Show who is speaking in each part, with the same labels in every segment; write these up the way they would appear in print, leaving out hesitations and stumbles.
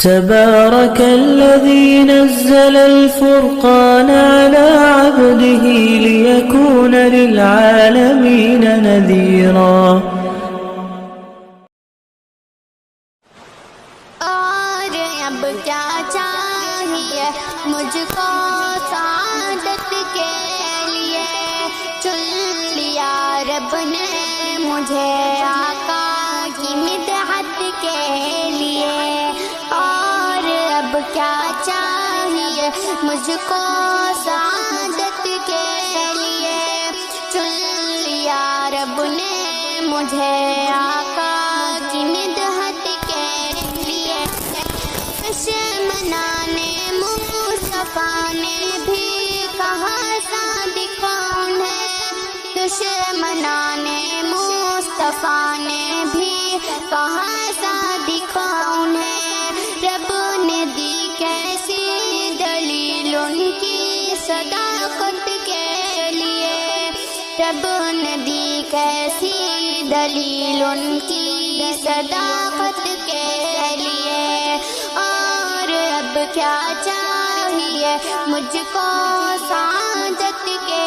Speaker 1: تبارك الذي نزل الفرقان على عبده ليكون للعالمين نذيرا.
Speaker 2: اور اب کیا چاہیے مجھ کو سعادت کے لیے، چن لیا رب نے مجھے آقا کی مدحت کے لیے. اور اب کیا چاہیے مجھ کو سعادت کے لیے، چن لیا رب نے مجھے آقا کی مدحت کے لیے. دشمنان مصطفیٰ نے بھی کہا صادق کون ہے، دشمنان مصطفیٰ نے بھی کہا صادق کون ہے. رب نے دی کیسی دلیل ان کی صداقت کے لیے، رب نے دی کیسی دلیل ان کی صداقت کے لیے. اور اب کیا چاہیے مجھ کو سعادت کے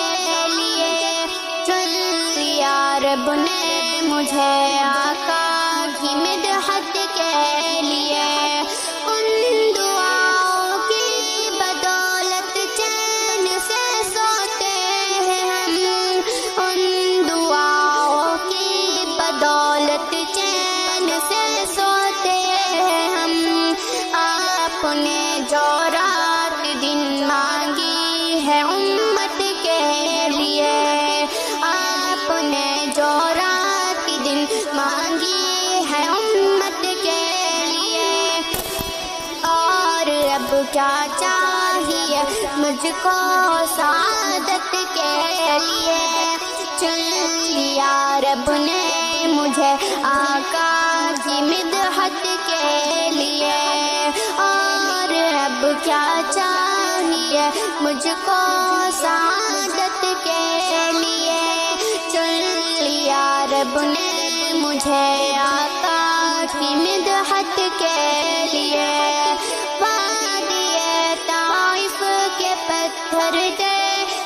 Speaker 2: لیے، چن لیا رب نے مجھے آقا کی مدحت کے لیے. ان دعاؤں کی بدولت چین سے سوتے ہیں ہم، ان دعاؤں کی بدولت چین سے سوتے ہیں ہم. آپ نے جو رات دن مانگی ہے امت کے لیے، آپ نے جو رات دن مانگی ہے امت کے لیے. اور اب کیا چاہیے مجھ کو سعادت کے لیے، چن لیا رب نے مجھے آقا کی مدحت کے لیے. اور اب کیا چاہیے مجھ کو سعادت کے لیے، چن لیا رب نے مجھے آقا کی مدحت کے لیے. وادی طائف کے پتھر دے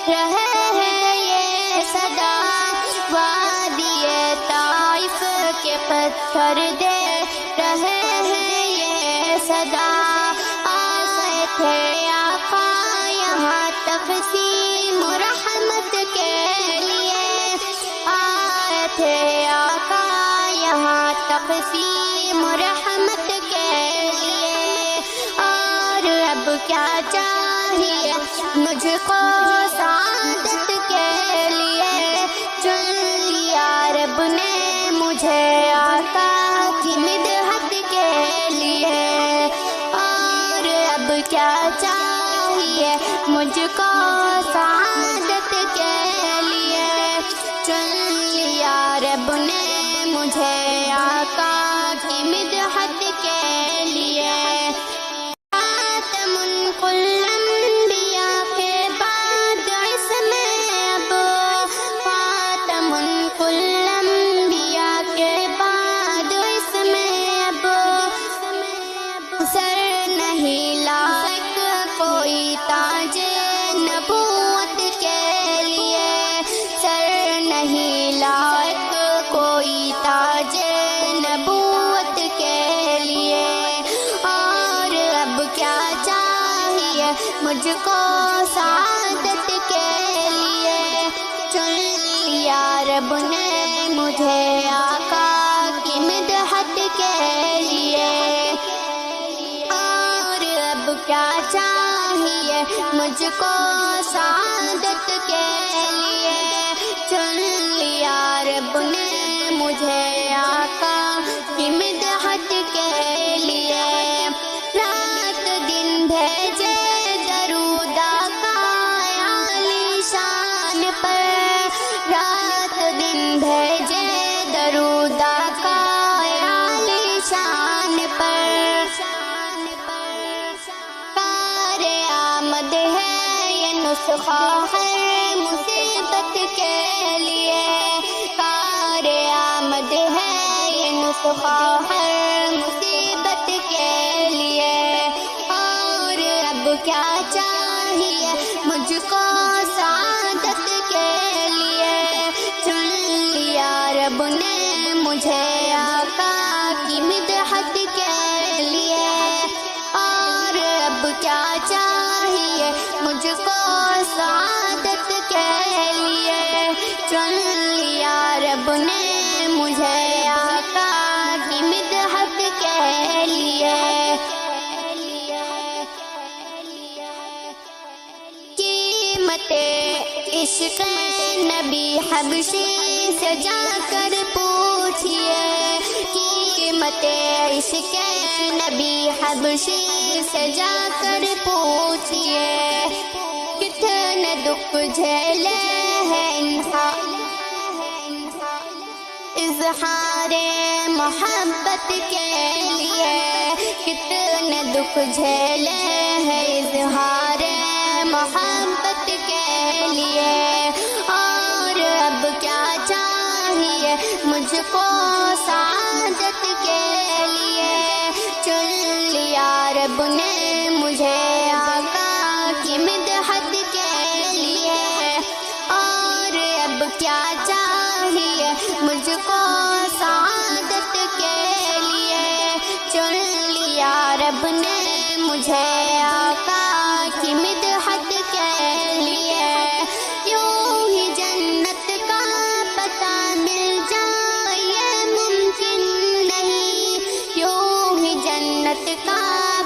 Speaker 2: رہے ہیں یہ صدا، وادی طائف کے پتھر دے رہے ہیں یہ صدا. آئے تھے آقا یہاں تقسیم رحمت کے لیے، آئے تھے آقا یہاں تقسیم رحمت کے لیے. اور اب کیا چاہیے مجھ کو سعادت کے لیے، چن لیا رب نے مجھے آقا کی مدحت کے لیے. اور اب کیا چاہیے مجھ کو سعادت کے لیے، چن لیا رب نے مجھے آقا کی مدحت کے لیے. خاتم کل انبیاء کے بعد اسم اب، خاتم کل انبیاء کے بعد اسم اب. سر نہیں لائق کوئی تاج نبوت کے لیے، سر نہیں لائق کوئی تاج نبوت کے لیے. اور اب کیا چاہیے مجھ کو سعادت کے لیے، چن لیا رب نے مجھے آقا کی مدحت کے لیے. اور اب کیا چاہیے مجھ کو سعادت کے لیے، چن لیا رب نے مجھے آقا کی مدحت کے لیے. رات دن بھیجے درود آقا عالی شان پر، رات دن بھیجے درود آقا عالی شان پر. کار آمد ہے یہ نسخہ ہے مصیبت کے لیے، کار آمد ہے یہ نسخہ ہر مصیبت کے لیے. کیا چاہیے مجھ کو سعادت کے لیے، چن لیا رب نے مجھے آقا کی مدحت کے لیے، اور اب کیا چاہیے مجھ کو سعادت کے لیے، چن لیا رب نے مجھے آقا کی مدحت کے لیے۔ قیمت عشق نبی حبشی سے جا کر پوچھئے، قیمت عشق نبی حبشی سے جا کر پوچھئے، کتنے دکھ جھیلے ہیں اظہار محبت کے لیے، کتنے دکھ جھیلے ہیں اظہار محبت کے لیے، اور اب کیا چاہیے مجھ کو سعادت کے لیے، چن لیا رب نے مجھے آقا کی مدحت کے لیے، اور اب کیا چاہیے مجھ کو سعادت کے لیے، چن لیا رب نے مجھے آقا کی مدحت کے لیے۔ یوں ہی جنت کا پتہ مل جائے یہ ممکن نہیں، یوں ہی جنت کا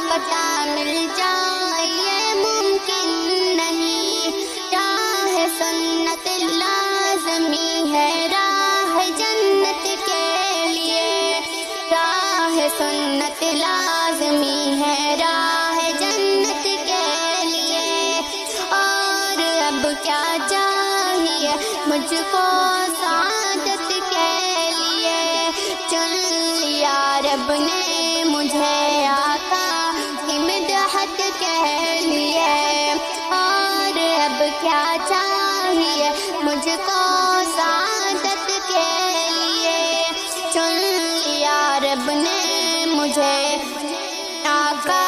Speaker 2: پتہ مل جائے یہ ممکن نہیں، راہ سنت لازمی ہے راہ جنت کے لیے، راہ سنت لازمی ہے راہ جنت کے لیے، اور اب کیا چاہیے مجھ کو سعادت کے لیے، چن لیا رب نے مجھے آقا کی مدحت کے لیے، اور اب کیا چاہیے مجھ کو سعادت کے لیے، چن لیا رب نے مجھے آقا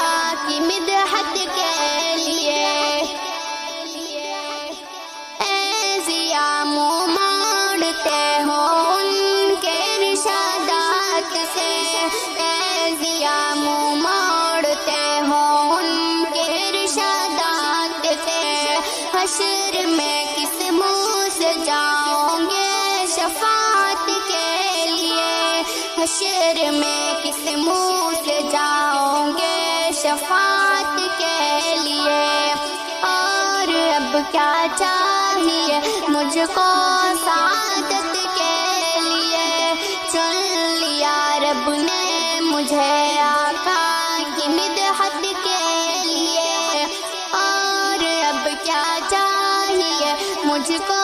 Speaker 2: کی مدحت کے لیے۔ اے ضیا منہ موڑتے ہو ان کے ارشادات سے، اے ضیا منہ موڑتے ہو ان کے ارشادات سے، حشر میں کس منہ سے جاؤں گے شفاعت کے لیے، حشر میں کس منہ سے جاؤں گے شفاعت کے لیے، اور اب کیا چاہیے مجھ کو سعادت کے لیے، چن لیا رب نے مجھے آقا کی مدحت کے لیے، اور اب کیا چاہیے مجھ کو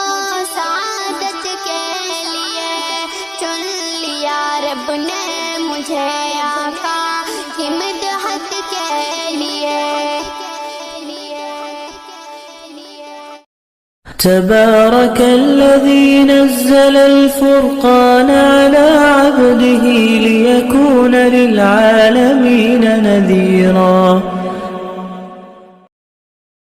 Speaker 2: سعادت کے لیے، چن لیا رب نے مجھے آقا کی مدحت کے لیے۔
Speaker 1: تبارك الذي نزل الفرقان على عبده ليكون للعالمين نذيرا